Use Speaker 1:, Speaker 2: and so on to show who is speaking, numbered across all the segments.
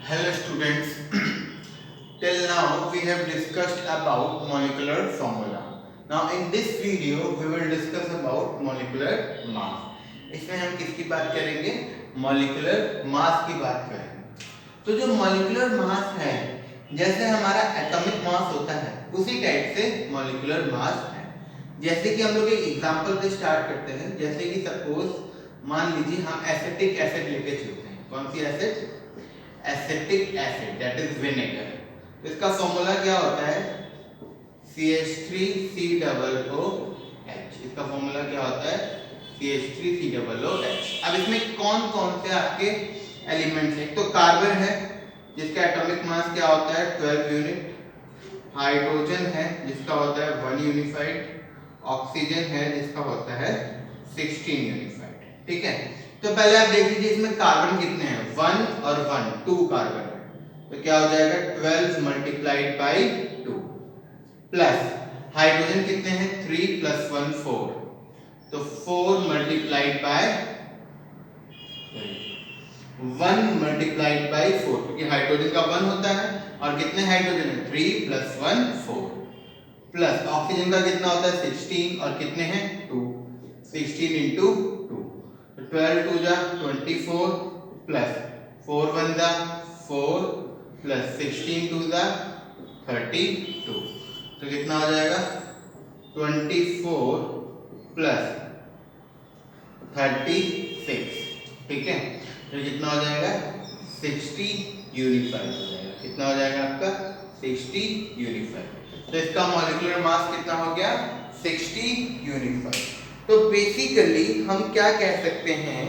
Speaker 1: Hello students, till now we have discussed about molecular formula. Now in this video we will discuss about molecular mass. इसमें हम किसकी बात करेंगे? molecular mass की बात करेंगे. तो जो molecular mass है, जैसे हमारा atomic mass होता है उसी टाइप से molecular mass है. जैसे कि हम लोग एक एग्जांपल से स्टार्ट करते हैं. जैसे कि सपोज मान लीजिए हम एसिटिक एसिड लेके चलते हैं. कौन सी acid? Acetic acid, that is vinegar. तो इसका फॉर्मूला क्या होता है? CH3COOH. इसका फॉर्मूला क्या होता है? CH3COOH. अब इसमें कौन कौन से आपके एलिमेंट्स हैं? तो कार्बन है जिसका एटॉमिक मास क्या होता है? 12 यूनिट. हाइड्रोजन है जिसका होता है 1 यूनिफाइड. ऑक्सीजन है जिसका होता है 16 यूनिफाइड. ठीक है. तो पहले आप देख लीजिए इसमें कार्बन कितने हैं? 1 और 1, 2 कार्बन है. तो क्या हो जाएगा? 12 मल्टीप्लाइड बाई 2 प्लस हाइड्रोजन कितने हैं? 3 + 1 4. तो 4 मल्टीप्लाइड बाय 1 मल्टीप्लाइड बाई 4, क्योंकि हाइड्रोजन का 1 होता है और कितने हाइड्रोजन है? 3 + 1 4. प्लस ऑक्सीजन का कितना होता है? 16 और कितने हैं? 2. 16 × 2. 12 2 जा 24 प्लस 4 1 जा 4 प्लस 16 2 जा 32. तो कितना हो जाएगा? 24 प्लस 36. ठीक है. तो कितना हो जाएगा? 60 यूनिफाइड हो जाएगा. कितना हो जाएगा आपका? 60 यूनिफाइड. तो इसका मॉलिक्यूलर मास कितना हो गया? 60 यूनिफाइड. तो बेसिकली हम क्या कह सकते हैं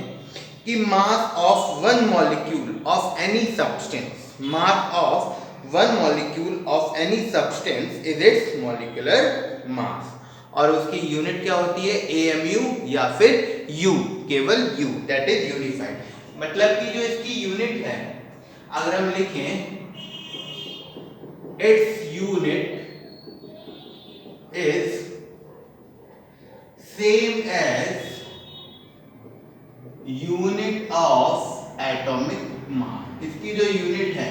Speaker 1: कि mass of one molecule of any substance, mass of one molecule of any substance is it's molecular mass. और उसकी यूनिट क्या होती है? AMU या फिर U, केवल U, दैट इज यूनिफाइड. मतलब कि जो इसकी यूनिट है, अगर हम लिखें its unit is same as unit of atomic mass. इसकी जो यूनिट है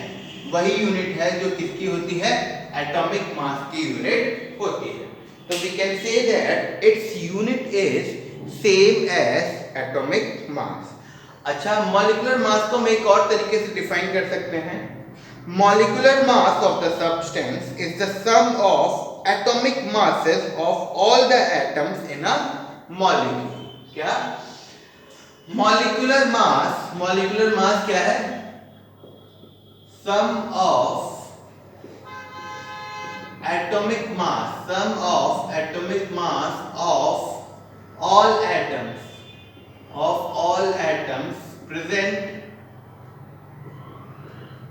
Speaker 1: वही यूनिट है जो किसकी होती है? एटॉमिक मास की यूनिट होती है. तो we can say that its unit is same as atomic mass. अच्छा, मॉलिक्यूलर मास को हम एक और तरीके से डिफाइन कर सकते हैं. Molecular mass of the substance is the sum of atomic masses of all the atoms in a molecule. क्या? molecular mass क्या है? sum of atomic mass of all atoms present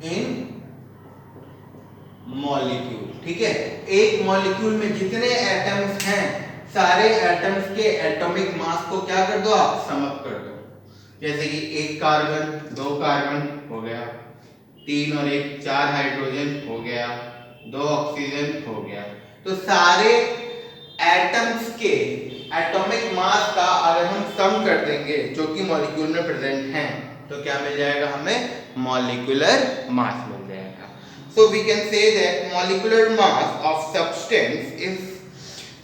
Speaker 1: in molecule. ठीक है. एक molecule में जितने atoms हैं, सारे एटम्स के एटॉमिक मास को क्या कर दो आप? सम अप कर दो. जैसे कि 1 कार्बन 2 कार्बन हो गया, 3 और 1 4 हाइड्रोजन हो गया, 2 ऑक्सीजन हो गया. तो सारे एटम्स के एटॉमिक मास का अगर हम सम कर देंगे जो कि मॉलिक्यूल में प्रेजेंट हैं, तो क्या मिल जाएगा हमें? मॉलिक्यूलर मास मिल जाएगा. So we can say that molecular mass of substance is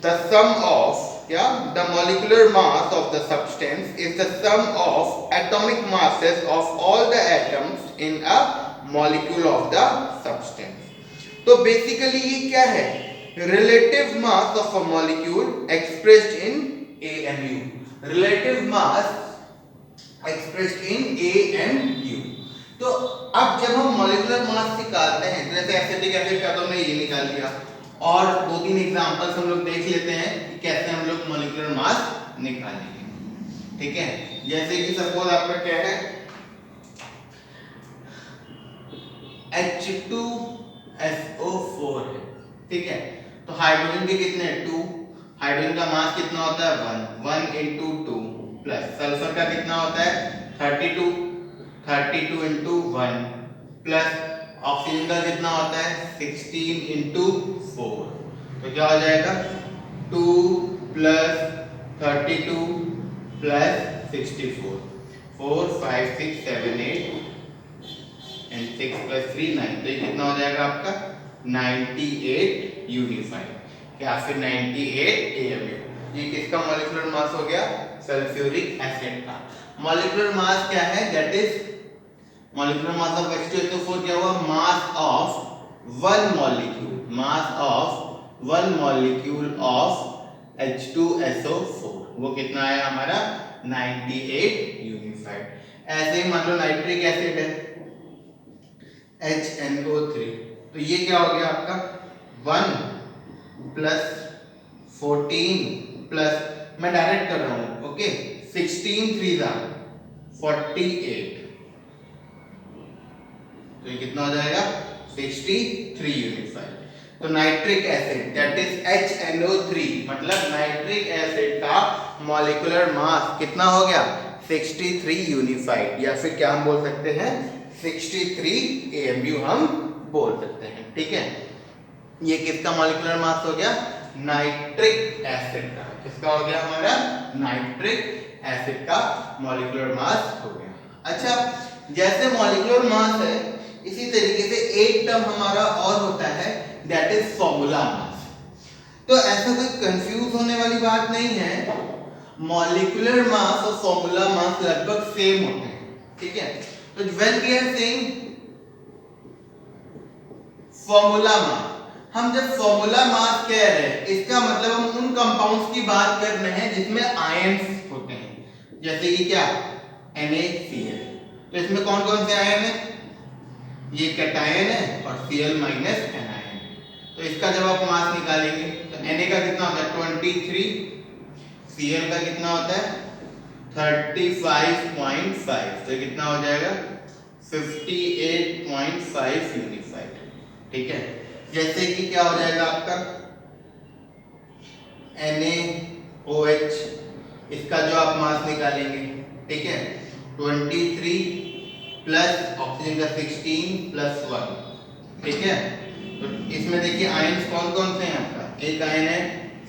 Speaker 1: the sum of, the molecular mass of the substance is the sum of atomic masses of all the atoms in a molecule of the substance. तो basically ये क्या है? Relative mass of a molecule expressed in AMU. Relative mass expressed in AMU. तो अब जब हम molecular mass निकालते हैं, जैसे एसिटिक एसिड का तो हमने ये निकाल लिया, और 2-3 एग्जांपल्स हम लोग देख लेते हैं कि कैसे हम लोग मॉलिक्यूलर मास निकालेंगे. ठीक है. जैसे कि सपोज आपका क्या है? H2SO4 है. ठीक है. तो हाइड्रोजन के कितने हैं? 2. हाइड्रोजन का मास कितना होता है? 1 × 2 प्लस सल्फर का कितना होता है? 32 × 1 प्लस ऑक्सीजन का कितना होता है? 16 × 4. तो क्या हो जाएगा? 2 + 32 + 64. 4 5 6 7 8 एंड 6 + 3 9, तो ये कितना हो जाएगा आपका 98 यूनिफाइड या फिर 98 AMU। ये किसका मॉलिक्यूलर मास हो गया? सल्फ्यूरिक एसिड का। मॉलिक्यूलर मास क्या है? That is molecular mass of H2SO4 क्या हुआ? Mass of one molecule, mass of one molecule of H2SO4 वो कितना आया हमारा 98 यूनिफाइड। ऐसे ही मान लो नाइट्रिक एसिड है HNO3, तो ये क्या हो गया आपका 1 + 14 प्लस, मैं डायरेक्ट कर रहा हूं, ओके, 16 3 48, तो ये कितना हो जाएगा 63 यूनिफाइड। तो nitric acid that is HNO3 मतलब नाइट्रिक एसिड का मॉलिक्यूलर मास कितना हो गया 63 यूनिफाइड, या फिर क्या हम बोल सकते हैं 63 AMU हम बोल सकते हैं। ठीक है, ये किसका मॉलिक्यूलर मास हो गया? नाइट्रिक एसिड का। किसका हो गया? हमारा नाइट्रिक एसिड का मॉलिक्यूलर मास हो गया। अच्छा, जैसे मॉलिक्यूलर मास है इसी तरीके से एक टर्म हमारा और होता है दैट इज फॉर्मूला मास। तो ऐसा कोई कंफ्यूज होने वाली बात नहीं है, मॉलिक्यूलर मास और फॉर्मूला मास लगभग सेम होते हैं। ठीक है, तो when we are saying formula mass, हम जब फॉर्मूला मास कह रहे हैं इसका मतलब हम उन कंपाउंड्स की बात कर रहे हैं जिसमें आयन्स होते हैं, जैसे कि क्या NaCl। तो इसमें कौन कौन से आयन है? ये कैटायन है और Cl- एनायन। तो इसका जब आप मास निकालेंगे तो Na का कितना होता है 23, Cl का कितना होता है 35.5, तो कितना हो जाएगा 58.5 यूनिफाइड। ठीक है, जैसे कि क्या हो जाएगा आपका NaOH, इसका जो आप मास निकालेंगे, ठीक है 23 प्लस ऑक्सीजन का 16 + 1। ठीक है, तो इसमें देखिए आयन्स कौन कौन से हैं आपका, एक आयन है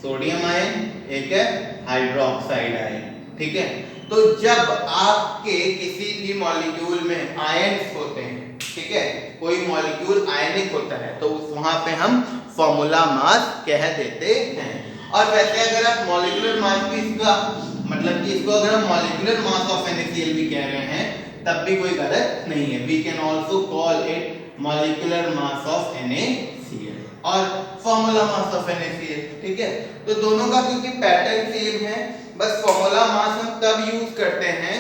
Speaker 1: सोडियम आयन, एक है हाइड्रोक्साइड आयन। ठीक है, तो जब आपके किसी भी मॉलिक्यूल में आयन्स होते हैं, ठीक है, कोई मॉलिक्यूल आयनिक होता है तो वहां पे हम फॉर्मूला मास कह देते हैं। और वैसे अगर आप मॉलिक्यूलर मास भी इसका मतलब कि इसको अगर हम मॉलिक्यूलर मास ऑफ NaCl भी कह रहे हैं तब भी कोई गलत नहीं है। We can also call it molecular mass of NaCl और फॉर्मूला मास ऑफ NaCl। ठीक है, तो दोनों का क्योंकि पैटर्न सेम है, बस फॉर्मूला मास हम तब यूज करते हैं,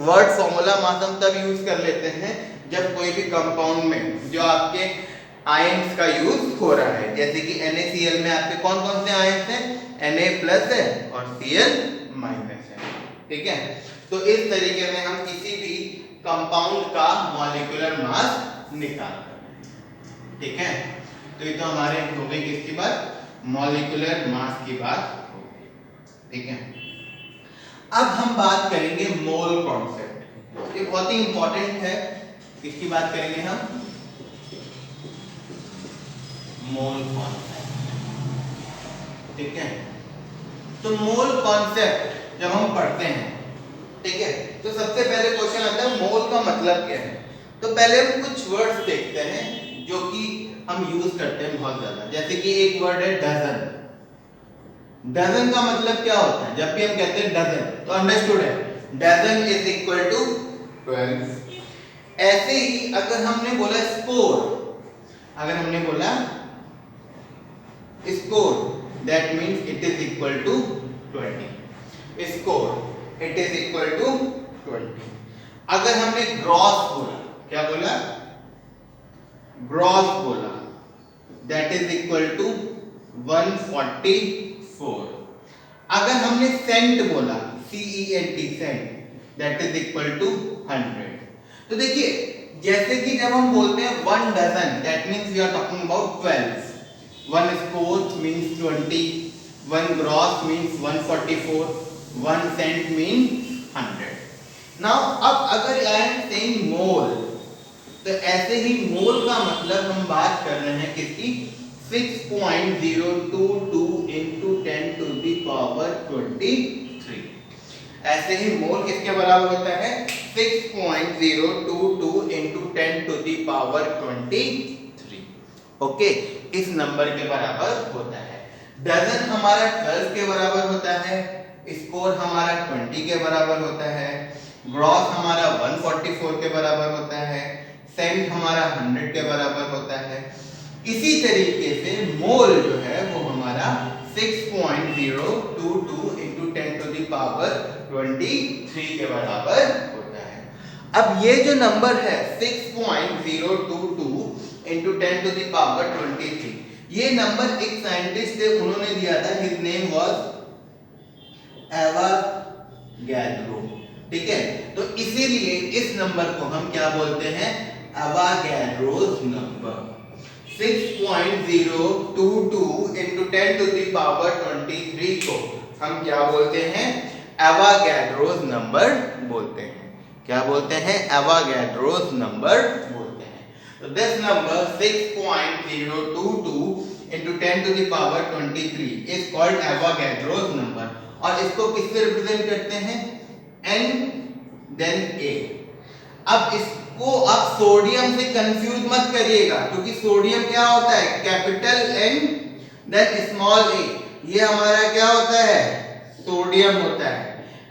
Speaker 1: वर्ड फॉर्मूला मास हम तब यूज कर लेते हैं जब कोई भी कंपाउंड में जो आपके आयन्स का यूज हो रहा है। जैसे कि NaCl में आपके कौन कौन से आयन्स हैं? Na+ है और Cl- है। ठीक है, तो इस तरीके में हम किसी भी कंपाउंड का मॉलिक्यूलर मास निकालते हैं। ठीक है, तो ये तो हमारे हो गई किसकी बात? मॉलिक्यूलर मास की बात हो गई। ठीक है, अब हम बात करेंगे मोल कॉन्सेप्ट। ये बहुत ही इंपॉर्टेंट है, किसकी बात करेंगे हम? Mole concept. ठीक है, तो मोल कॉन्सेप्ट जब हम पढ़ते हैं, ठीक है, तो सबसे पहले क्वेश्चन आता है मोल का मतलब क्या है। तो पहले हम कुछ वर्ड्स देखते हैं जो कि हम यूज करते हैं बहुत ज्यादा। जैसे कि एक वर्ड है डजन। डजन का मतलब क्या होता है? जब भी हम कहते हैं डजन तो अंडरस्टूड है, डजन इज इक्वल टू 12। ऐसे ही अगर हमने बोला स्कोर, अगर हमने बोला score that means it is equal to 20। Score it is equal to 20। अगर हमने ग्रॉस बोला, क्या बोला? ग्रॉस बोला, दैट इज इक्वल टू 144। अगर हमने सेंट बोला, CENT cent, that is equal to 100। तो देखिए, जैसे कि जब हम बोलते हैं 1 dozen that means we are talking about 12, 1 score means 20, 1 gross means 144, 1 cent means 100। Now अब अगर आई एम सेइंग मोल, तो ऐसे ही मोल का मतलब हम बात कर रहे हैं किसकी? 6.022 into 10 to the power 23। ऐसे ही मोल किसके बराबर होता है? 6.022 into 10 to the power 23। Okay, इस नंबर के बराबर होता है। डजन हमारा 12 के बराबर होता है, स्कोर हमारा 20 के बराबर होता है, ग्रॉस हमारा 144 के बराबर होता है, सेंट हमारा 100 के बराबर होता है। इसी तरीके से मोल जो है वो हमारा 6.022 into 10 to the power 23 के बराबर होता है। अब ये जो नंबर है 6.022 into 10 to the power 23, ये नंबर एक साइंटिस्ट थे, उन्होंने दिया था, हिज नेम वाज एवोगाड्रो। ठीक है, तो इसीलिए इस नंबर को हम क्या बोलते हैं? Avogadro's number. 6.022 into 10 to the power 23 को हम क्या बोलते हैं? एवोगाड्रोस नंबर बोलते हैं। क्या बोलते हैं? एवोगाड्रोस नंबर बोलते हैं। तो this number 6.022 into 10 to the power 23 is called Avogadro's number. और इसको किससे रिप्रेजेंट करते हैं? N then A। अब इसको आप सोडियम से कंफ्यूज मत करिएगा, क्योंकि सोडियम क्या होता है? Capital N then small a। ये हमारा क्या होता है? सोडियम होता है।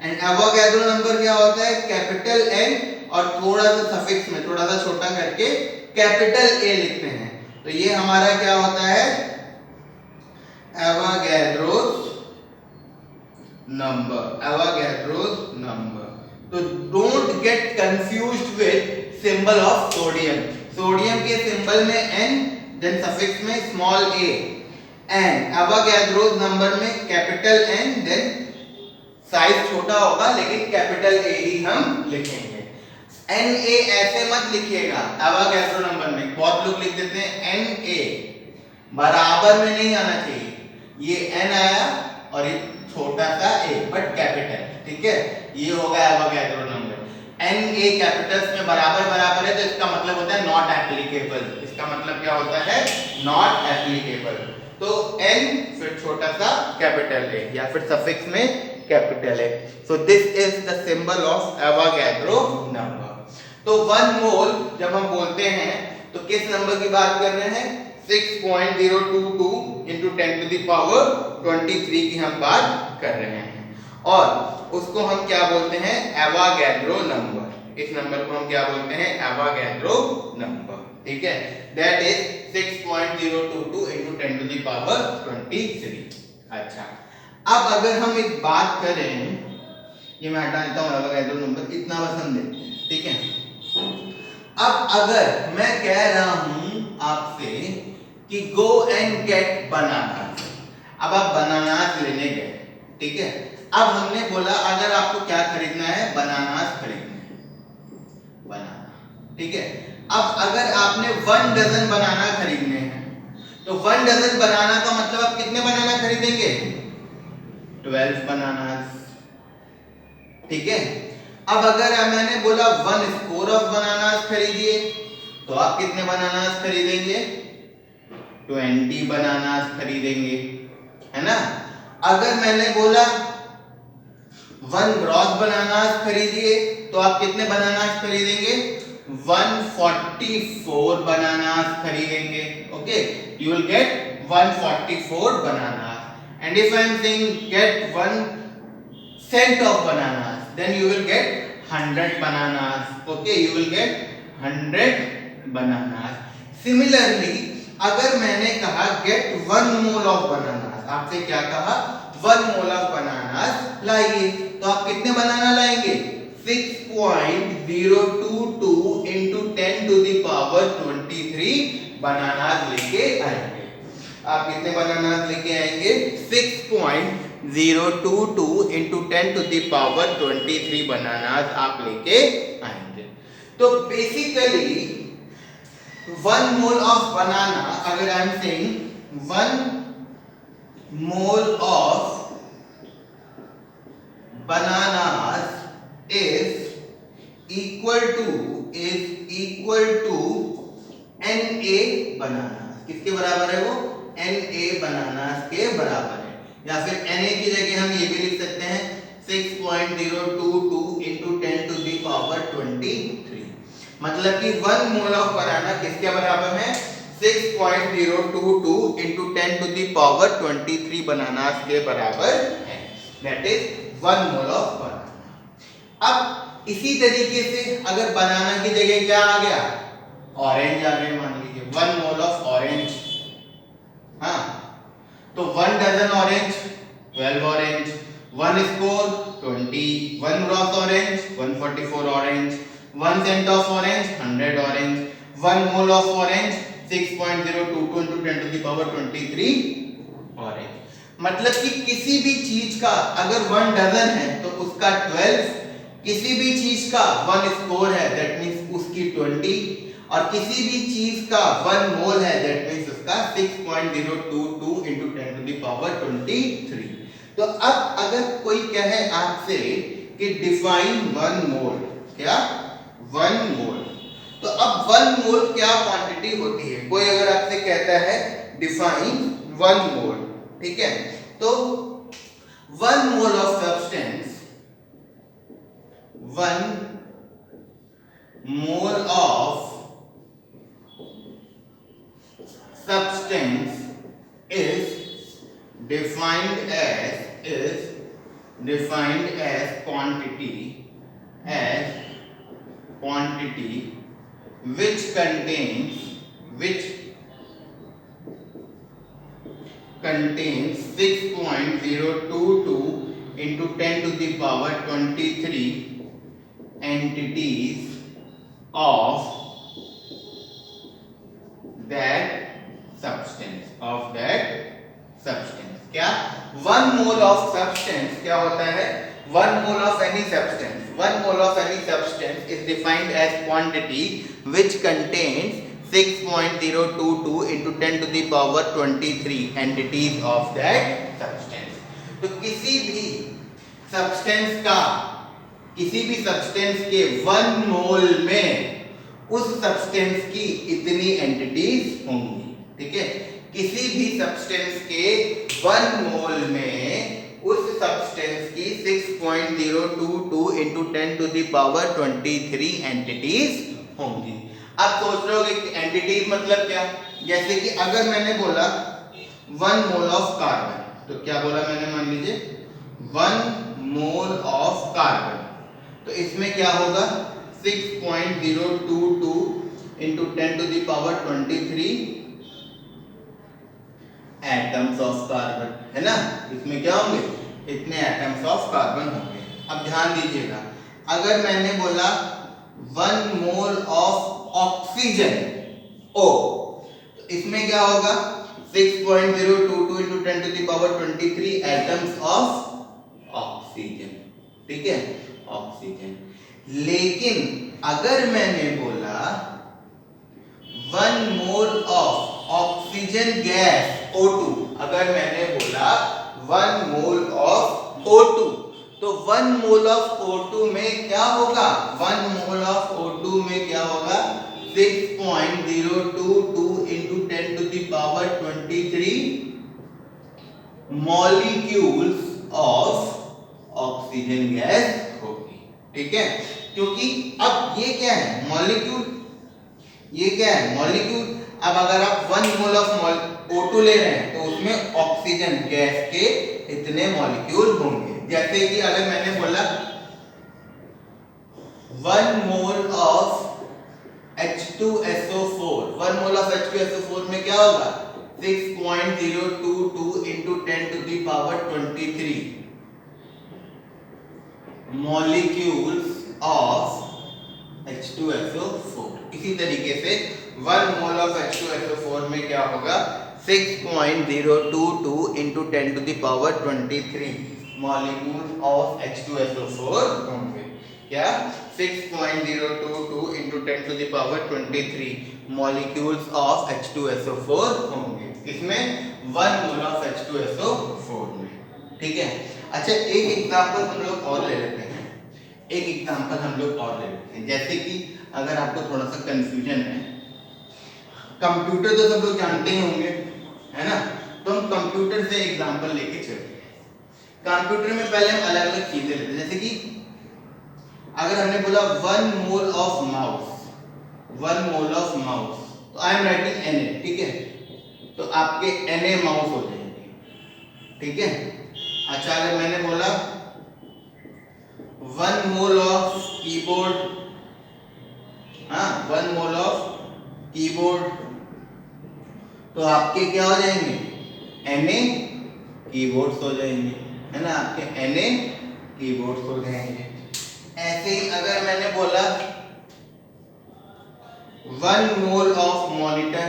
Speaker 1: एंड एवोगाड्रो नंबर क्या होता है? कैपिटल N और थोड़ा सा सफिक्स में थोड़ा सा छोटा करके कैपिटल A लिखते हैं। तो ये हमारा क्या होता है? Avogadro's number. Avogadro's number. तो don't get confused with symbol of sodium. Sodium के सिंबल में N देन सफिक्स में small a, and Avogadro's number में कैपिटल N देन साइज छोटा होगा लेकिन कैपिटल A ही हम लिखेंगे। Na ऐसे मत लिखिएगा एवोगाड्रो नंबर में, बहुत लोग लिख देते हैं Na, बराबर में नहीं आना चाहिए। ये N आया और ये छोटा सा a बट कैपिटल। ठीक है, ये होगा एवोगाड्रो नंबर। Na कैपिटल्स में बराबर बराबर है, तो इसका मतलब होता है नॉट एप्लीकेबल। इसका मतलब क्या होता है? Not applicable. तो N फिर छोटा सा कैपिटल A या फिर सफिक्स में capital A। So this is the symbol of Avogadro number. तो 1 मोल जब हम बोलते हैं तो किस नंबर की बात कर रहे हैं? 6.022 into 10 to the power 23 की हम बात कर रहे हैं, और उसको हम क्या बोलते हैं? Avogadro number. इस नंबर को हम क्या बोलते हैं? Avogadro number. ठीक है, that is 6.022 into 10 to the power 23। अच्छा, अब अगर हम एक बात करें, ये मैं हटा देता हूं एवोगाड्रो नंबर, इतना बस हम देखते हैं। ठीक है, अब अगर मैं कह रहा हूं आपसे कि गो एंड गेट बनाना, अब आप बनानास लेने गए। ठीक है, अब हमने बोला अगर आपको क्या खरीदना है? बनानास खरीदना है, बनाना। ठीक है, अब अगर आपने 1 डजन बनाना खरीदने हैं, तो 1 डजन बनाना का मतलब आप कितने बनाना खरीदेंगे? 12 बनानास। ठीक है, अब अगर मैंने बोला 1 स्कोर ऑफ बनानास खरीदिए, तो आप कितने बनानास खरीदेंगे? 20 बनानास खरीदेंगे, है ना। अगर मैंने बोला 1 ग्रॉस बनानास खरीदिए, तो आप कितने बनानास खरीदेंगे? 144 बनानास खरीदेंगे। Okay, you will get 144 bananas. And if I am saying get 1 cent of bananas, then you will get 100 bananas. Okay, you will get 100 bananas. Similarly, अगर मैंने कहा get 1 mole of bananas, आपसे क्या कहा? 1 mole of bananas लाइए, तो आप कितने बनाना लाएंगे? 6.022 into 10 to the power 23 bananas लेके आएंगे। आप कितने बनानास लेके आएंगे? 6.022 into 10 to the power 23 bananas आप लेके आएंगे। तो बेसिकली 1 मोल ऑफ बनाना, अगर I am saying 1 mole of bananas is equal to Na bananas. किसके बराबर है वो? Na बनानास के बराबर है। या फिर Na की जगह हम ये भी लिख सकते हैं 6.022 into 10 to the power मतलब कि 1 मोल ऑफ बनाना किसके बराबर है? 6.022 into 10 to the power 23 बनाना के बराबर है। दैट इज 1 मोल ऑफ बनाना। अब इसी तरीके से अगर बनाना की जगह क्या आ गया? ऑरेंज आ गया, मान लीजिए 1 मोल ऑफ ऑरेंज। हाँ, तो 1 dozen orange 12 orange, 1 score 20, 1 gross orange 144 orange, 1 cent of orange 100 orange, 1 mole of orange 6.022 into 10 to the power 23 orange. मतलब कि किसी भी चीज का अगर 1 डजन है तो उसका 12, किसी भी चीज का 1 स्कोर है दैट मींस उसकी 20, और किसी भी चीज का 1 मोल है दैट मींस उसका 6.022 into 10 to the power 23। तो अब अगर कोई कहे आपसे कि डिफाइन 1 मोल, क्या 1 मोल, तो अब 1 मोल क्या क्वांटिटी होती है? कोई अगर आपसे कहता है डिफाइन 1 मोल, ठीक है, तो 1 mole of substance, 1 mole of substance is defined as quantity which contains 6.022 into 10 to the power 23 entities of that substance। क्या 1 मोल ऑफ सब्सटेंस क्या होता है? 1 mole of any substance is defined as quantity which contains 6.022 into 10 to the power 23 entities of that substance। तो किसी भी substance के 1 मोल में उस सब्सटेंस की इतनी एंटिटीज होंगी, ठीक है। किसी भी सब्सटेंस के 1 मोल में उस सब्सटेंस की 6.022 into 10 to the power 23 entities होंगी। अब सोच रहे हो कि एंटिटीज मतलब क्या? जैसे कि अगर मैंने बोला 1 मोल ऑफ कार्बन, तो क्या बोला मैंने? मान लीजिए 1 मोल ऑफ कार्बन, तो इसमें क्या होगा? 6.022 into 10 to the power 23 atoms of carbon, है ना। इसमें क्या होंगे? इतने एटम्स ऑफ कार्बन होंगे। अब ध्यान दीजिएगा, अगर मैंने बोला 1 मोल ऑफ ऑक्सीजन O, तो इसमें क्या होगा? 6.022 into 10 to the power 23 atoms of oxygen, ठीक है, ऑक्सीजन। लेकिन अगर मैंने बोला 1 mole of oxygen gas O2, अगर मैंने बोला 1 मोल ऑफ O2, तो 1 मोल ऑफ O2 में क्या होगा? 1 मोल ऑफ O2 में क्या होगा? 6.022 into 10 to the power 23 molecules of oxygen gas होगी, ठीक है। क्योंकि अब ये क्या है? मॉलिक्यूल, ये क्या है? मॉलिक्यूल। अब अगर आप 1 मोल ऑफ O2 ले रहे हैं तो उसमें ऑक्सीजन गैस के इतने मॉलिक्यूल होंगे। जैसे कि अगर मैंने बोला 1 mole of H2SO4, 1 mole of H2SO4 में क्या होगा? 6.022 into 10 to the power 23 molecules of H2SO4। इसी तरीके से 1 मोल ऑफ H2SO4 में क्या होगा? 6.022 into 10 to the power 23 molecules of H2SO4 होंगे। क्या? 6.022 into 10 to the power 23 molecules of H2SO4 होंगे। इसमें 1 मोल ऑफ H2SO4 में, ठीक है। अच्छा, एक एग्जांपल हम लोग और ले लेते हैं। जैसे कि अगर आपको थोड़ा सा कंफ्यूजन है, कंप्यूटर तो सब लोग जानते ही होंगे, है ना। तो हम कंप्यूटर से एग्जांपल लेके चलते हैं। कंप्यूटर में पहले हम अलग अलग चीजें लेते हैं। जैसे कि अगर हमने बोला 1 mole of mouse, 1 mole of mouse, तो आई एम राइटिंग Na, ठीक है, तो आपके Na माउस हो जाएंगे, ठीक है। अच्छा अगर मैंने बोला 1 मोल ऑफ कीबोर्ड, हाँ 1 मोल ऑफ कीबोर्ड, तो आपके क्या हो जाएंगे, Na कीबोर्ड्स हो जाएंगे, है ना, आपके Na कीबोर्ड्स हो जाएंगे। ऐसे ही अगर मैंने बोला 1 mole of monitor,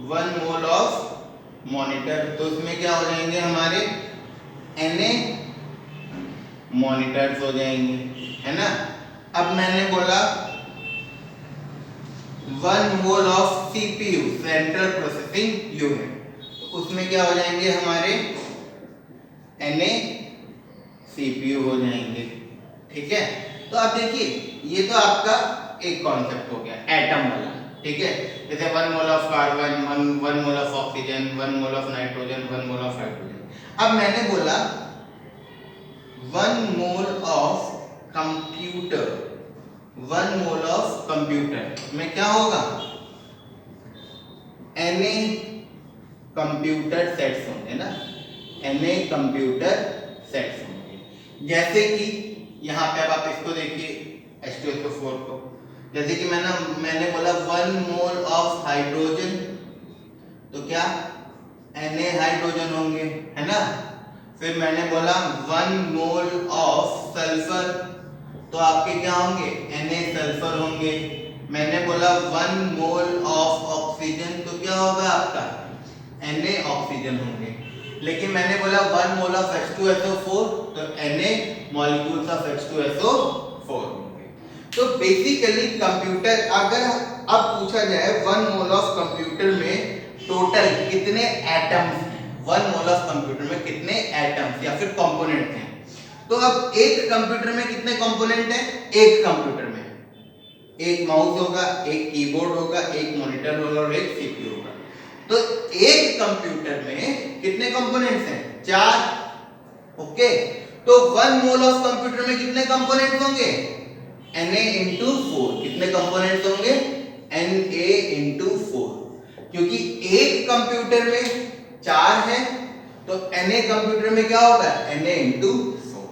Speaker 1: 1 mole of monitor, तो उसमें क्या हो जाएंगे हमारे Na मॉनिटर्स हो जाएंगे, है ना। अब मैंने बोला 1 mole of CPU, central processing unit, तो उसमें क्या हो जाएंगे हमारे Na CPU हो जाएंगे, ठीक है। तो आप देखिए ये तो आपका एक कॉन्सेप्ट हो गया एटम वाला, ठीक है, जैसे 1 mole of carbon, 1 mole of oxygen, 1 mole of nitrogen, 1 mole of hydrogen. अब मैंने बोला 1 mole of computer, 1 mole of computer में क्या होगा, Na कंप्यूटर सेट्स होंगे ना, Na कंप्यूटर सेट्स होंगे। जैसे कि यहाँ पे अब आप इसको देखिए H2SO4 को, जैसे कि मैंने बोला 1 मोल ऑफ हाइड्रोजन, तो क्या Na हाइड्रोजन होंगे, है ना। फिर मैंने बोला 1 मोल ऑफ सल्फर, तो आपके क्या होंगे Na सल्फर होंगे। मैंने बोला 1 मोल ऑफ ऑक्सीजन, तो क्या होगा आपका Na ऑक्सीजन होंगे। लेकिन मैंने बोला 1 मोल ऑफ H2SO4, तो Na मॉलिक्यूल्स ऑफ H2SO4 होंगे। तो बेसिकली कंप्यूटर, अगर अब पूछा जाए 1 मोल ऑफ कंप्यूटर में टोटल कितने एटम्स हैं, 1 मोल ऑफ कंप्यूटर में कितने एटम्स या फिर कंपोनेंट हैं, तो अब एक कंप्यूटर में कितने कंपोनेंट हैं, एक कंप्यूटर में एक माउस होगा, एक कीबोर्ड होगा, एक मॉनिटर होगा और एक सीपीयू होगा। तो एक कंप्यूटर में कितने कंपोनेंट्स हैं, 4, ओके। तो 1 मोल ऑफ कंप्यूटर में कितने कंपोनेंट्स होंगे, Na into 4, कितने कंपोनेंट्स होंगे, Na into 4, क्योंकि एक कंप्यूटर में 4 है, तो Na कंप्यूटर में क्या होगा, Na into 4।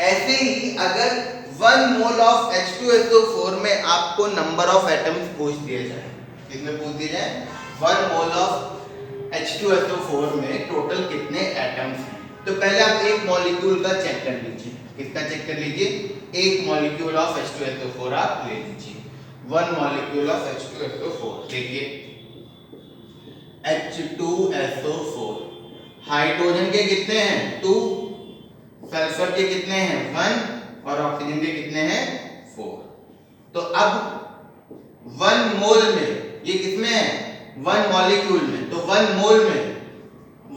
Speaker 1: ऐसे ही अगर 1 मोल ऑफ H2SO4 में आपको नंबर ऑफ एटम्स पूछ दिया जाए, कितने पूछ दिया जाए, 1 मोल ऑफ H2SO4 में टोटल कितने एटम्स हैं, तो पहले आप एक मॉलिक्यूल का चेक कर लीजिए, किसका चेक कर लीजिए, एक मॉलिक्यूल ऑफ H2SO4 आप ले लीजिए, 1 मॉलिक्यूल ऑफ H2SO4, देखिए H2SO4, हाइड्रोजन के कितने हैं, 2, सल्फर के कितने हैं, 1, और ऑक्सीजन के कितने हैं, 4। तो अब 1 मोल में, ये किसमें है, 1 मॉलिक्यूल में, तो 1 मोल में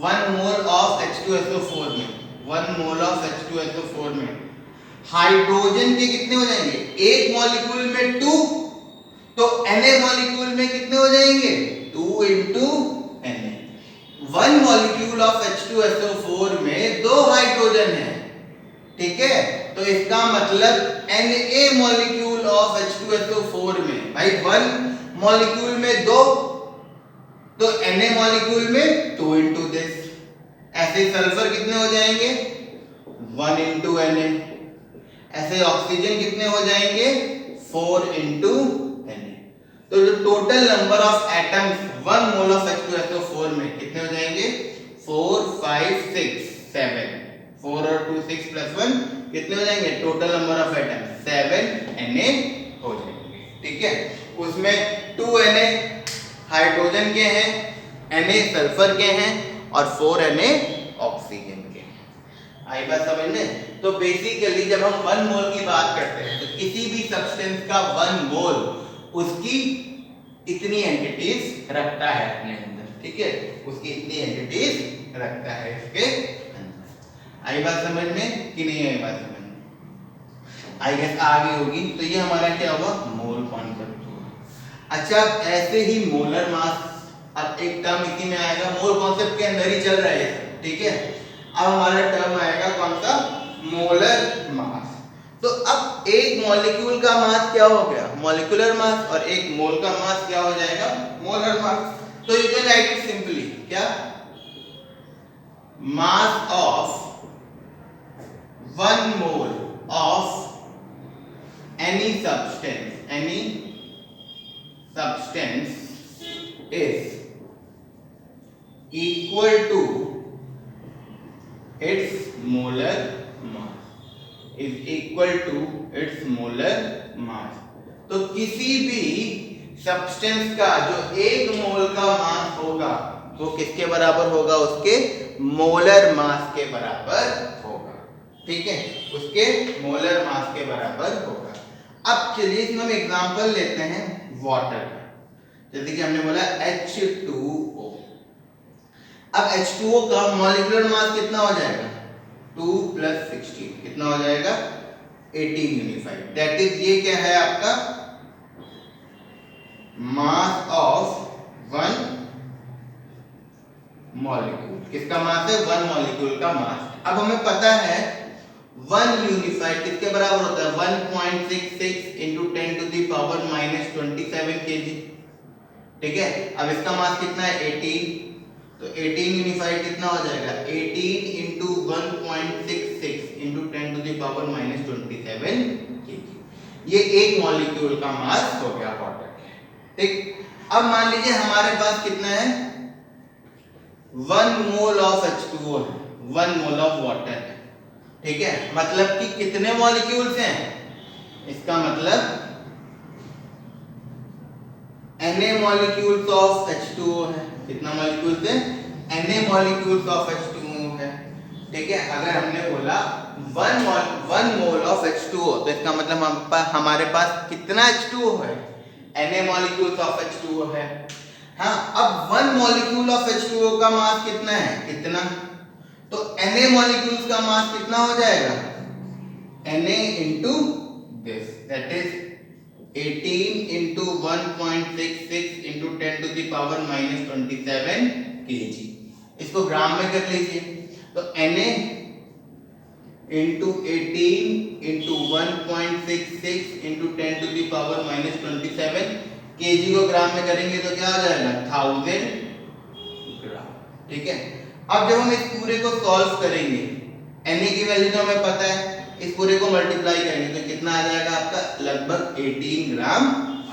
Speaker 1: 1 मोल ऑफ H2SO4 में, 1 मोल ऑफ H2SO4 में हाइड्रोजन के कितने हो जाएंगे, एक मॉलिक्यूल में 2, तो Na मॉलिक्यूल में कितने हो जाएंगे, 2 into Na। 1 molecule of H2SO4 में 2 हाइड्रोजन है, ठीक है, तो इसका मतलब Na मॉलिक्यूल ऑफ H2SO4 में, भाई 1 मॉलिक्यूल में 2, तो Na मॉलिक्यूल में 2 into दिस। ऐसे सल्फर कितने हो जाएंगे, 1 into Na। ऐसे ऑक्सीजन कितने हो जाएंगे, 4 into Na। तो जो total number of atoms 1 mole of H2SO4 में कितने हो जाएंगे, 4 5 6 7, 4 और 2 6 प्लस 1 कितने हो जाएंगे, total number of atoms 7 Na हो जाएंगे, ठीक है। उसमें 2 Na हाइड्रोजन के हैं, Na सल्फर के हैं और 4 Na ऑक्सीजन के। आई बात समझ में। तो बेसिकली जब हम 1 मोल की बात करते हैं तो किसी भी सब्सटेंस का 1 मोल उसकी इतनी एंटिटीज रखता है अपने अंदर, ठीक है, उसकी इतनी एंटिटीज रखता है इसके अंदर। आई बात समझ में कि नहीं आई बात समझ में, आई गेस आ गई होगी। तो ये हमारा क्या हुआ, मोल कॉन्सेप्ट हुआ। अच्छा ऐसे ही मोलर मास, अब एक टर्म इसी में आएगा, मोल कॉन्सेप्ट के अंदर ही चल रहा है, ठीक है। अब हमारा टर्म आएगा कौन सा, मोलर मास। तो अब एक मॉलिक्यूल का मास क्या हो गया, मॉलिक्यूलर मास, और एक मोल का मास क्या हो जाएगा, मोलर मास। तो you can write it simply, क्या, mass of 1 mole of any substance is equal to its molar mass, तो किसी भी सब्सटेंस का जो 1 मोल का मास होगा वो किसके बराबर होगा, उसके मोलर मास के बराबर होगा। ठीक है, उसके मोलर मास के बराबर होगा। अब चलिए इसमें हम एग्जांपल लेते हैं वाटर का। जैसे कि हमने बोला H2O। अब H2O का मॉलिक्यूलर मास कितना हो जाएगा, 2 + 16, कितना हो जाएगा, 18 यूनिफाइड। दैट इज, ये क्या है आपका मास ऑफ 1 मॉलिक्यूल। किसका मास है, 1 मॉलिक्यूल का मास। अब हमें पता है 1 यूनिफाइड किसके बराबर होता है, 1.66 × 10⁻⁻27 kg। ठीक है, अब इसका मास कितना है, 18, तो 18 यूनिफाइड कितना हो जाएगा, 18 × 1.66 × 10⁻⁻27 kg। ये एक मॉलिक्यूल का मास हो गया वाटर का। ठीक, अब मान लीजिए हमारे पास कितना है, 1 मोल ऑफ H2O है, 1 मोल ऑफ वाटर है। ठीक है, मतलब कि कितने मॉलिक्यूल्स हैं, इसका मतलब Na मॉलिक्यूल्स ऑफ H2O है। कितना मॉलिक्यूल्स है, Na मॉलिक्यूल्स ऑफ H2O है। ठीक है, अगर हमने बोला 1 मोल ऑफ H2O, तो इसका मतलब हमारे पास कितना H2O है, Na मॉलिक्यूल्स ऑफ H2O है। हाँ, अब 1 मॉलिक्यूल ऑफ H2O का मास कितना है, कितना, तो Na मॉलिक्यूल्स का मास कितना हो जाएगा, Na into this, that is 18 × 1.66 × 10⁻⁻27 kg। इसको ग्राम में कर लीजिए, तो Na इंटू 18 × 1.66 × 10⁻⁻27 kg को ग्राम में करेंगे तो क्या हो जाएगा, 1000 ग्राम। ठीक है, अब जब हम इस पूरे को सॉल्व करेंगे, Na की वैल्यू तो हमें पता है, इस पूरे को मल्टीप्लाई करेंगे तो कितना आ जाएगा आपका, लगभग 18 ग्राम आ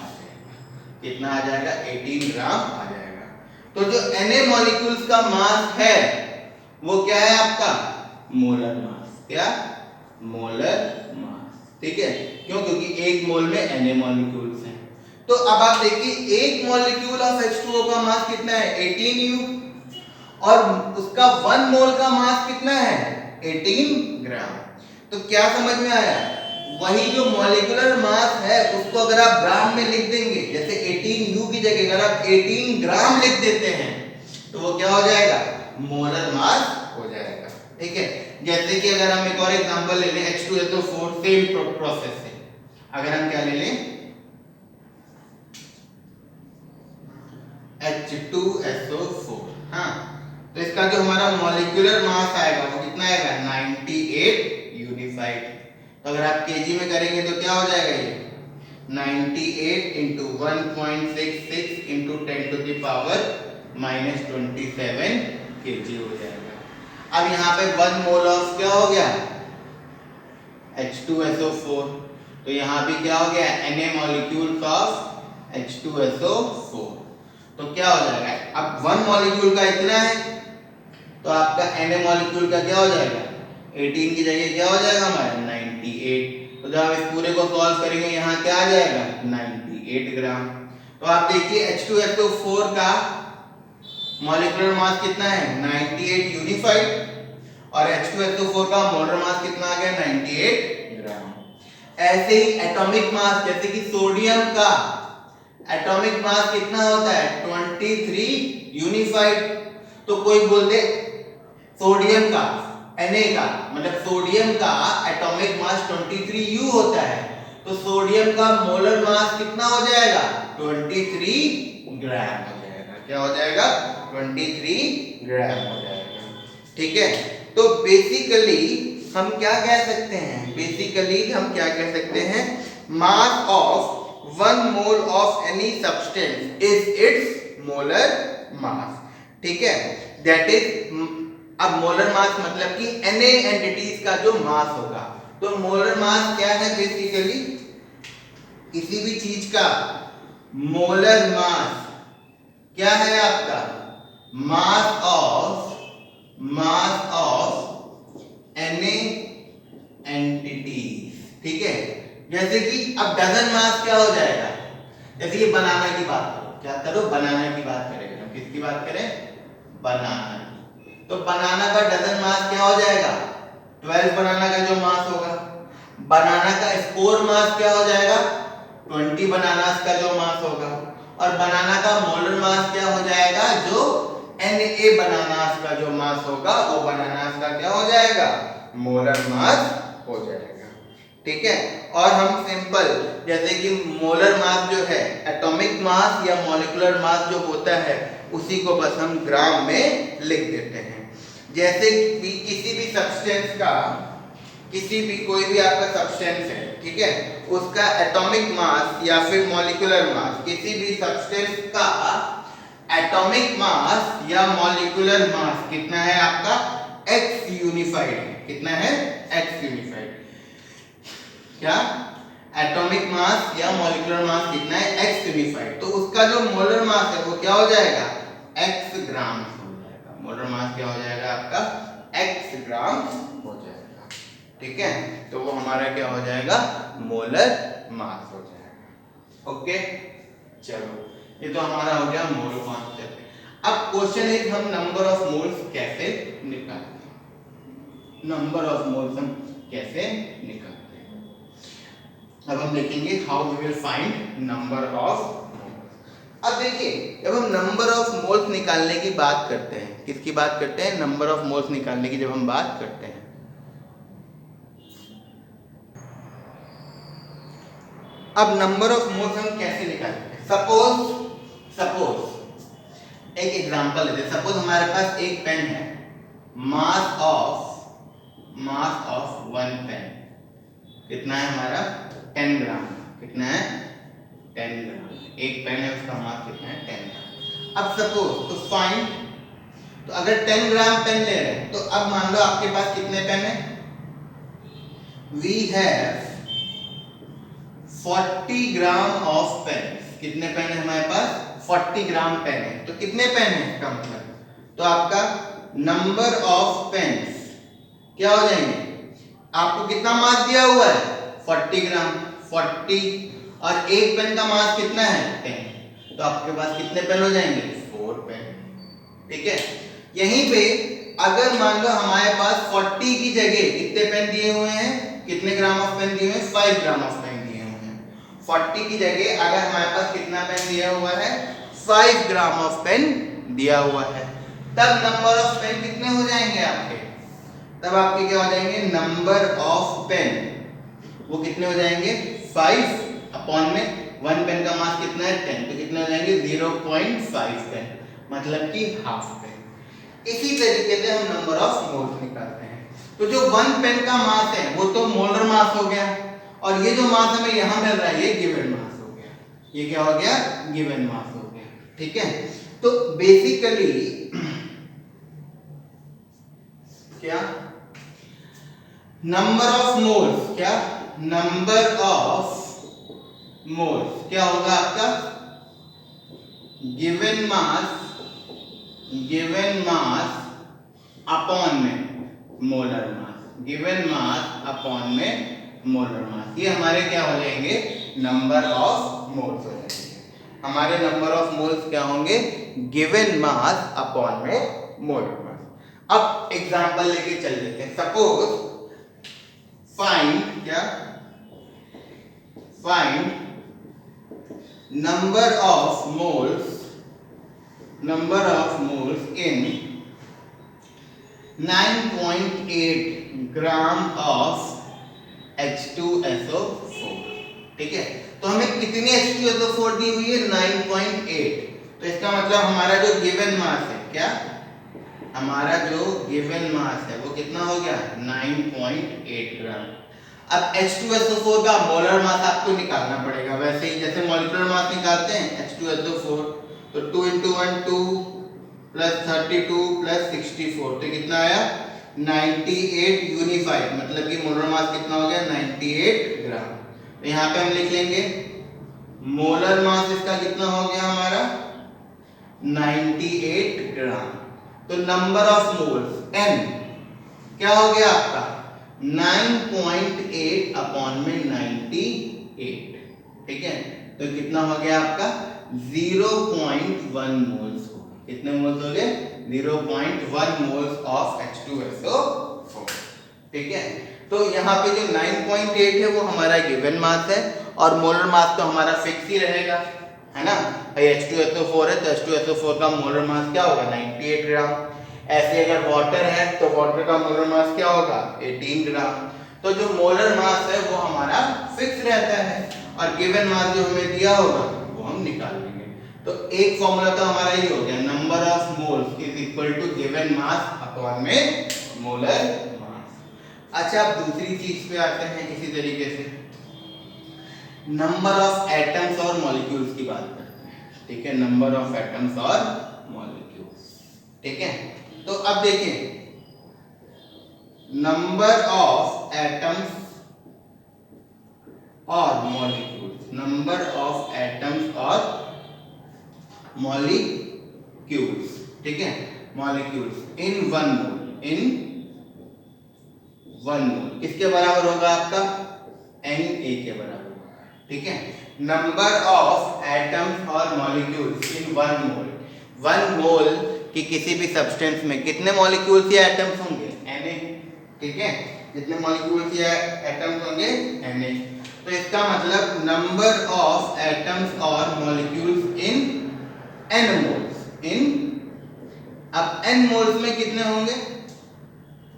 Speaker 1: जाएगा। कितना आ जाएगा, 18 ग्राम आ जाएगा। तो जो Na मॉलिक्यूल्स का मास है वो क्या है आपका, मोलर मास। क्या, मोलर मास। ठीक है, क्यों, क्योंकि 1 मोल में Na मॉलिक्यूल्स हैं। तो अब आप देखिए 1 मॉलिक्यूल ऑफ H2O का मास कितना है, 18U, और उसका 1 मोल का मास कितना है, 18 ग्राम। तो क्या समझ में आया, वही जो मॉलिक्यूलर मास है उसको अगर आप ग्राम में लिख देंगे, जैसे 18U की जगह अगर आप 18 ग्राम लिख देते हैं तो वो क्या हो जाएगा, मोलर मास हो जाएगा। ठीक है, जैसे कि अगर हम एक और एग्जांपल ले लें H2SO4, सेम प्रोसेस से अगर हम क्या ले लें H2SO4, हाँ, तो इसका जो हमारा मॉलिक्यूलर मास आएगा वो कितना आएगा, 98 यूनिफाइड। तो अगर आप केजी में करेंगे तो क्या हो जाएगा, ये 98 × 1.66 × 10⁻⁻27 kg हो जाएगा। अब यहाँ पे 1 मोल ऑफ क्या हो गया, H2SO4, तो यहाँ भी क्या हो गया, Na मॉलिक्यूल्स ऑफ H2SO4। तो क्या हो जाएगा, अब 1 मॉलिक्यूल का इतना है तो आपका Na मॉलिक्यूल का क्या हो जाएगा, 18 की जगह क्या हो जाएगा हमारा, 98। तो जब आप इस पूरे को सॉल्व करेंगे यहाँ क्या आ जाएगा, 98 ग्राम। तो आप देखिए H2SO4 का मॉलिक्यूलर मास कितना है, 98 यूनिफाइड, और H2SO4 का मोलर मास कितना आ गया, 98 ग्राम। ऐसे ही एटॉमिक मास, जैसे कि सोडियम का एटॉमिक मास कितना होता है, 23 यूनिफाइड। तो कोई बोल दे सोडियम का, Na का मतलब सोडियम का एटॉमिक मास 23U होता है, तो सोडियम का मोलर मास कितना हो जाएगा, 23 ग्राम हो जाएगा। क्या हो जाएगा, 23 ग्राम हो जाएगा। ठीक है, तो बेसिकली हम क्या कह सकते हैं, बेसिकली बेसिकली हम क्या कह सकते हैं, मास of 1 mole of any substance is it's molar mass. ठीक है, दैट इज, अब मोलर मास मतलब कि एन एंटिटीज का जो मास होगा। तो मोलर मास क्या है, बेसिकली किसी भी चीज का मोलर मास क्या है आपका, मास ऑफ एन एंटिटीज। ठीक है, जैसे कि अब डजन मास क्या हो जाएगा, जैसे ये बनाना की बात करो, क्या करो, बनाना की बात करेंगे हम। किसकी बात करें, बनाना की। तो बनाना का डजन मास क्या हो जाएगा, 12 बनाना का जो मास होगा। बनाना का स्कोर मास क्या हो जाएगा, 20 बनानास का जो मास होगा। और बनाना का मोलर मास क्या हो जाएगा, जो Na बनानास का जो मास होगा वो बनानास का क्या हो जाएगा, मोलर मास हो जाएगा। ठीक है, और हम सिंपल जैसे कि मोलर मास जो है, एटॉमिक मास या मॉलिक्यूलर मास जो होता है उसी को बस हम ग्राम में लिख देते हैं। जैसे कि किसी भी सब्सटेंस का, किसी भी कोई भी आपका सब्सटेंस है, ठीक है, उसका एटॉमिक मास या फिर मॉलिक्यूलर मास, किसी भी सब्सटेंस का एटॉमिक मास या मॉलिक्यूलर मास कितना है आपका, x यूनिफाइड है। कितना है, x यूनिफाइड। क्या, एटॉमिक मास या मॉलिक्यूलर मास कितना है, x यूनिफाइड। तो उसका जो मोलर मास है वो क्या हो जाएगा, x ग्राम हो जाएगा। मोलर मास क्या हो जाएगा आपका, x ग्राम हो जाएगा। ठीक है, तो वो हमारा क्या हो जाएगा, मोलर मास हो जाएगा। ओके, चलो ये तो हमारा हो गया मोल कॉन्सेप्ट। अब क्वेश्चन इज हम नंबर ऑफ मोल्स कैसे निकालते हैं, नंबर ऑफ मोल्स हम कैसे निकालते हैं। अब हम देखेंगे how we will find number of moles. अब देखिए, जब हम नंबर ऑफ मोल्स निकालने की बात करते हैं, किसकी बात करते हैं, नंबर ऑफ मोल्स निकालने की जब हम बात करते हैं, अब नंबर ऑफ मोल्स हम कैसे निकालते हैं। सपोज एक एग्जांपल लेते हैं। सपोज हमारे पास एक पेन है, मास ऑफ 1 पेन कितना है हमारा, 10 ग्राम। कितना है, 10 ग्राम। एक पेन है, उसका मास कितना है, 10 ग्राम। अब सपोज तो फाइंड, तो अगर 10 ग्राम पेन ले रहे हैं तो अब मान लो आपके पास कितने पेन है, we have 40 gram of pen. कितने पेन है हमारे पास, 40 ग्राम पेन है। तो कितने पेन है इसका मतलब, तो आपका नंबर ऑफ पेन्स क्या हो जाएंगे, आपको कितना मास दिया हुआ है, 40 ग्राम, 40, और एक पेन का मास कितना है, 10। तो आपके पास कितने पेन हो जाएंगे, 4 पेन। ठीक है, यहीं पे अगर मान लो हमारे पास 40 की जगह कितने पेन दिए हुए हैं, कितने ग्राम ऑफ पेन दिए हुए हैं, 5 ग्राम ऑफ पेन दिए हुए हैं। 40 की जगह अगर हमारे पास कितना पेन दिया हुआ है, 5 ग्राम ऑफ पेन दिया हुआ है, तब नंबर ऑफ पेन कितने हो जाएंगे आपके, तब आपके क्या हो जाएंगे, नंबर ऑफ पेन वो कितने हो जाएंगे, 5 अपॉन में 1 पेन का मास कितना है, 10, तो कितने हो जाएंगे, 0.5 पेन, मतलब कि हाफ पेन। इसी तरीके से हम नंबर ऑफ मोल्स निकालते हैं। तो जो 1 पेन का मास है वो तो मोलर मास हो गया, और ये जो मास हमें यहां मिल रहा है ये गिवन मास हो गया। ये क्या हो गया, गिवन मास हो गया। ठीक है, तो बेसिकली क्या, नंबर ऑफ मोल्स, क्या, नंबर ऑफ मोल्स क्या होगा आपका, गिवन मास अपॉन में मोलर मास, गिवन मास अपॉन में मोलर मास। ये हमारे क्या हो जाएंगे, नंबर ऑफ मोल्स हो जाएंगे। हमारे नंबर ऑफ मोल्स क्या होंगे, गिवन मास अपॉन में मोलर मास। अब एग्जांपल लेके चल लेते हैं। सपोज फाइंड, क्या, find number of moles in 9.8 gram of H2SO4। ठीक है, तो हमें कितनी H2SO4 दी हुई है, 9.8। तो इसका मतलब हमारा जो गिवन मास है, क्या, हमारा जो गिवन मास है वो कितना हो गया, 9.8 ग्राम। अब H2SO4 का मोलर मास आपको निकालना पड़ेगा, वैसे ही जैसे मॉलिक्यूलर मास निकालते हैं H2SO4, तो 2 × 1 2 प्लस 32 प्लस 64, तो कितना आया 98 यूनिफाइड, मतलब कि मोलर मास कितना हो गया 98 ग्राम। तो यहाँ पे हम लिख लेंगे मोलर मास इसका कितना हो गया हमारा 98 ग्राम। तो नंबर ऑफ मोल्स N क्या हो गया आपका 9.8 अपॉन में 98, ठीक है। तो कितना हो गया आपका 0.1 मोल्स हो गए। कितने मोल्स हो गए 0.1 मोल्स ऑफ H2SO4, ठीक है। तो यहाँ पे जो 9.8 है वो हमारा गिवन मास है और मोलर मास तो हमारा फिक्स ही रहेगा, है ना। भाई H2SO4 है तो H2SO4 का मोलर मास क्या होगा 98 ग्राम। ऐसे अगर वाटर है तो वाटर का मोलर मास क्या होगा 18 ग्राम। तो जो मोलर मास है वो हमारा फिक्स रहता है और गिवन मास जो हमें दिया होगा वो हम निकाल लेंगे। तो एक फॉर्मूला तो हमारा ये हो गया number of moles is equal to given mass upon में मोलर मास। अच्छा अब दूसरी चीज पे आते हैं, इसी तरीके से नंबर ऑफ एटम्स और मॉलिक्यूल्स की बात करते हैं, ठीक है। नंबर ऑफ एटम्स और मॉलिक्यूल्स, ठीक है। तो अब देखिए नंबर ऑफ एटम्स और मॉलिक्यूल्स, नंबर ऑफ एटम्स और मॉलिक्यूल्स, ठीक है। Molecules in one mole, in one mole किसके बराबर होगा आपका Na के बराबर, ठीक है। नंबर ऑफ एटम्स और molecules in one mole, one mole कि किसी भी सब्सटेंस में कितने मॉलिक्यूल्स या एटम्स होंगे Na, ठीक है। कितने मॉलिक्यूल्स या एटम्स होंगे Na। तो इसका मतलब नंबर ऑफ एटम्स और मॉलिक्यूल्स इन n मोल्स, इन अब n मोल्स में कितने होंगे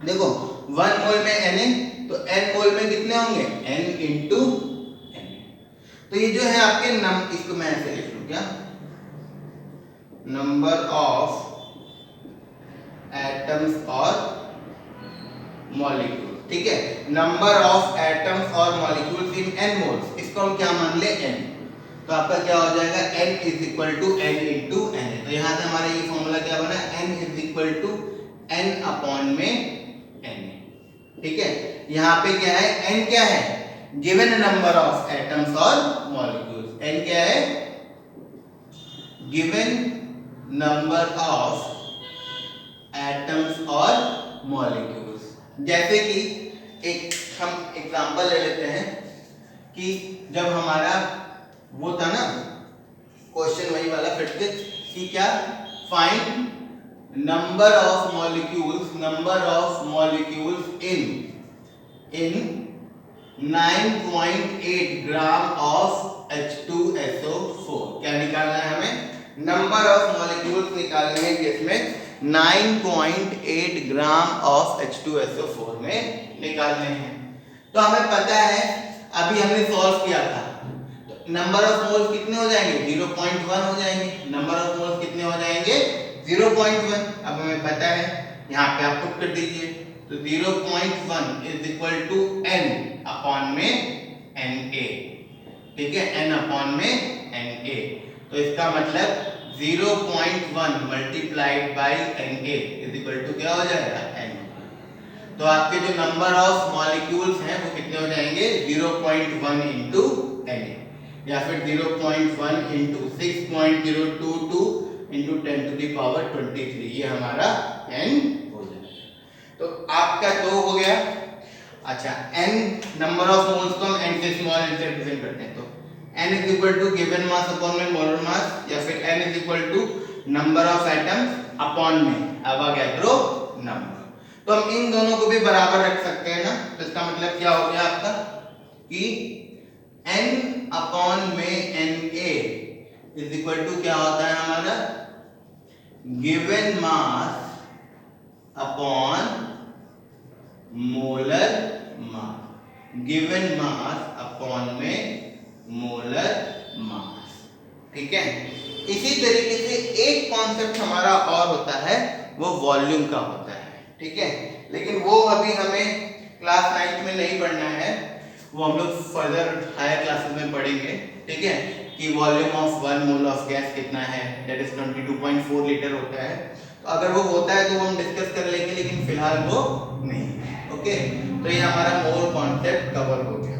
Speaker 1: देखो 1 मोल में Na तो n मोल में कितने होंगे n इंटू Na। तो ये जो है आपके इसको मैं ऐसे लिख लूं क्या नंबर ऑफ एटम्स और मॉलिक्यूल, ठीक है। नंबर ऑफ एटम्स और मॉलिक्यूल्स इन n मोल्स, इसको हम क्या मान ले n। तो आपका क्या हो जाएगा n is equal to n into Na। तो यहां से हमारा ये फॉर्मूला क्या बना n is equal to n upon में Na, ठीक है। यहाँ पे क्या है n क्या है गिवन नंबर ऑफ एटम्स और मॉलिक्यूल्स, n क्या है गिवन नंबर ऑफ एटम्स और मॉलिक्यूल्स। जैसे कि एक हम एग्जांपल ले लेते हैं कि जब हमारा वो था ना क्वेश्चन वही वाला फिर से कि क्या find number of molecules, number of molecules in 9.8 gram of H2SO4। क्या निकालना है हमें नंबर ऑफ मॉलिक्यूल्स निकालने हैं जिसमें 9.8 ग्राम ऑफ H2SO4 में निकालने हैं। तो हमें पता है अभी हमने सॉल्व किया था तो नंबर ऑफ मोल्स कितने हो जाएंगे 0.1 हो जाएंगे। नंबर ऑफ मोल्स कितने हो जाएंगे 0.1। अब हमें पता है यहाँ पे आप पुट कर दीजिए तो 0.1 is equal to n upon में Na, ठीक है। n अपॉन में Na। तो इसका मतलब 0.1 multiplied by Na is equal to क्या हो जाएगा n। तो आपके जो नंबर ऑफ मॉलिक्यूल्स हैं वो कितने हो जाएंगे 0.1 इंटू Na या फिर 0.1 into 6.022 into 10 to the power 23, ये हमारा n हो जाएगा। तो आपका 2 हो गया। अच्छा n नंबर ऑफ मोल्स को हम n से स्मॉल n से रिप्रेजेंट करते हैं तो n is equal to given mass upon में मोलर मास या फिर n is equal to number of atoms upon में अवोगाड्रो नंबर। तो हम इन दोनों को भी बराबर रख सकते हैं ना। तो इसका मतलब क्या हो गया आपका कि n अपॉन में Na इज इक्वल टू क्या होता है हमारा given mass upon molar mass, given mass upon में मोलर मास, ठीक है। इसी तरीके से एक कॉन्सेप्ट हमारा और होता है वो वॉल्यूम का होता है, ठीक है। लेकिन वो अभी हमें क्लास 9 में नहीं पढ़ना है। वो हम लोग फर्दर हायर क्लासेस में पढ़ेंगे, ठीक है, कि volume of 1 mole of gas कितना है, दैट इज 22.4 लीटर होता है। तो अगर वो होता है तो वो हम डिस्कस कर लेंगे, लेकिन फिलहाल वो नहीं। ओके, तो ये हमारा मोल कॉन्सेप्ट कवर हो गया।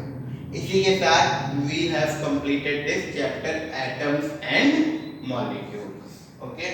Speaker 1: इसी के साथ we have completed this chapter atoms and molecules. Okay.